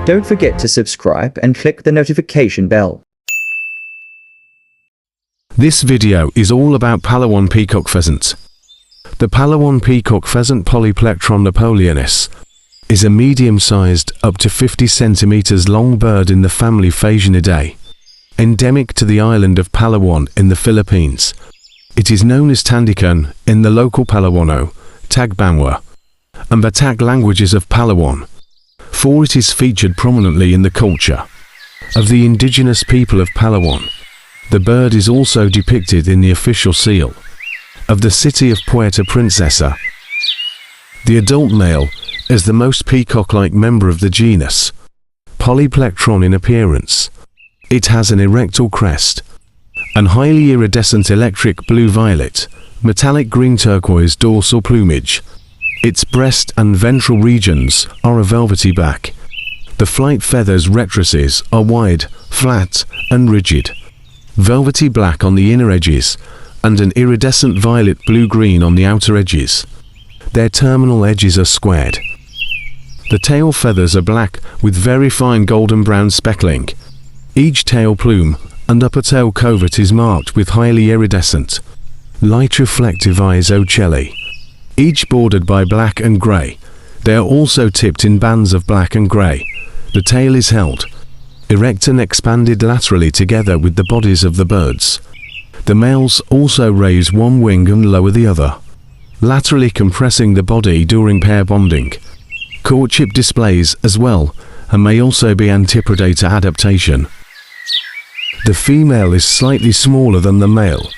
Don't forget to subscribe and click the notification bell. This video is all about Palawan peacock pheasant. The Palawan peacock pheasant Polyplectron napoleonis is a medium-sized, up to 50 centimeters long bird in the family Pheasantinidae, endemic to the island of Palawan in the Philippines. It is known as Tandikan in the local Palawano, Tagbanwa, and Batak languages of Palawan, for it is featured prominently in the culture of the indigenous people of Palawan. The bird is also depicted in the official seal of the city of Puerto Princesa. The adult male is the most peacock-like member of the genus, Polyplectron in appearance. It has an erectile crest and highly iridescent electric blue-violet, metallic green turquoise dorsal plumage. Its breast and ventral regions are a velvety black. The flight feathers rectrices are wide, flat, and rigid, velvety black on the inner edges, and an iridescent violet blue-green on the outer edges. Their terminal edges are squared. The tail feathers are black with very fine golden brown speckling. Each tail plume and upper tail covert is marked with highly iridescent, light reflective eyes ocelli, each bordered by black and grey. They are also tipped in bands of black and grey. The tail is held erect and expanded laterally together with the bodies of the birds. The males also raise one wing and lower the other, laterally compressing the body during pair bonding. Courtship displays as well, and may also be antipredator adaptation. The female is slightly smaller than the male.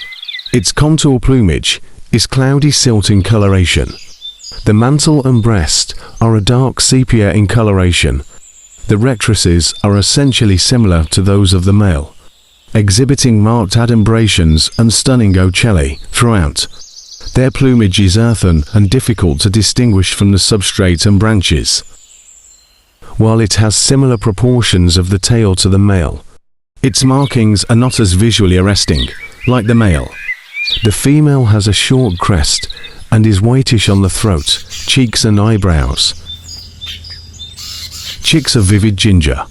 Its contour plumage is cloudy silt in coloration. The mantle and breast are a dark sepia in coloration. The rectrices are essentially similar to those of the male, exhibiting marked adumbrations and stunning ocelli throughout. Their plumage is earthen and difficult to distinguish from the substrate and branches. While it has similar proportions of the tail to the male, its markings are not as visually arresting, like the male. The female has a short crest and is whitish on the throat, cheeks and eyebrows. Chicks are vivid ginger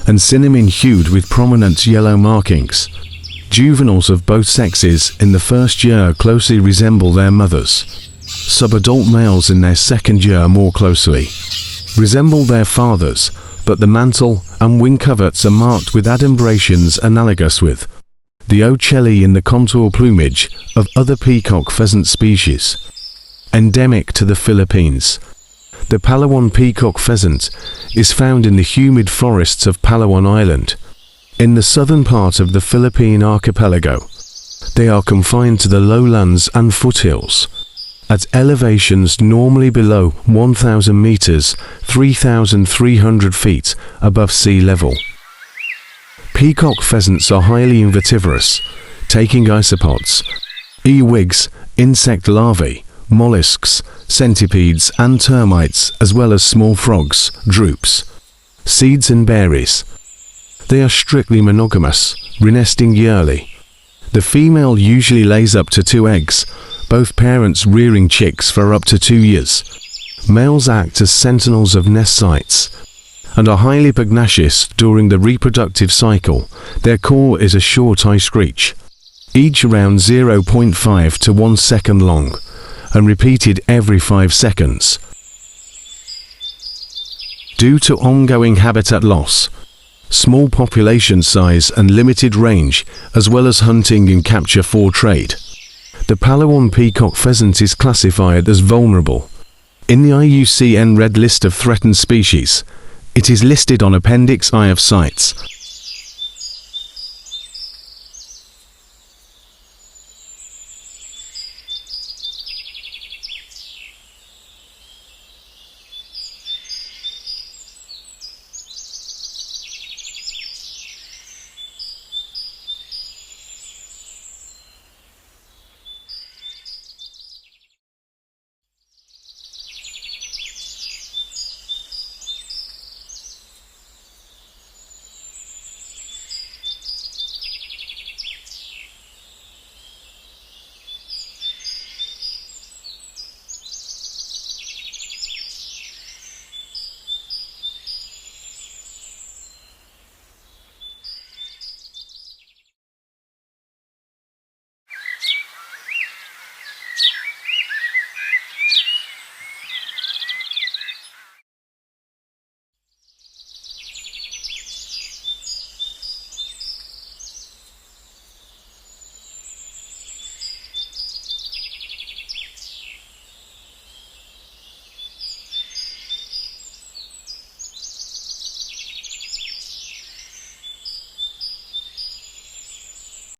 and cinnamon-hued with prominent yellow markings. Juveniles of both sexes in the first year closely resemble their mothers. Subadult males in their second year more closely resemble their fathers, but the mantle and wing coverts are marked with adumbrations analogous with the ocelli in the contour plumage of other peacock pheasant species. Endemic to the Philippines, the Palawan peacock pheasant is found in the humid forests of Palawan Island, in the southern part of the Philippine archipelago. They are confined to the lowlands and foothills, at elevations normally below 1,000 meters, 3,300 feet above sea level. Peacock pheasants are highly invertebrous, taking isopods, earwigs, insect larvae, mollusks, centipedes and termites, as well as small frogs, drupes, seeds and berries. They are strictly monogamous, renesting yearly. The female usually lays up to 2 eggs, both parents rearing chicks for up to 2 years. Males act as sentinels of nest sites and are highly pugnacious during the reproductive cycle. Their call is a short high screech, each around 0.5 to 1 second long, and repeated every 5 seconds. Due to ongoing habitat loss, small population size and limited range, as well as hunting and capture for trade, the Palawan peacock pheasant is classified as vulnerable. In the IUCN Red List of Threatened Species, it is listed on Appendix I of CITES.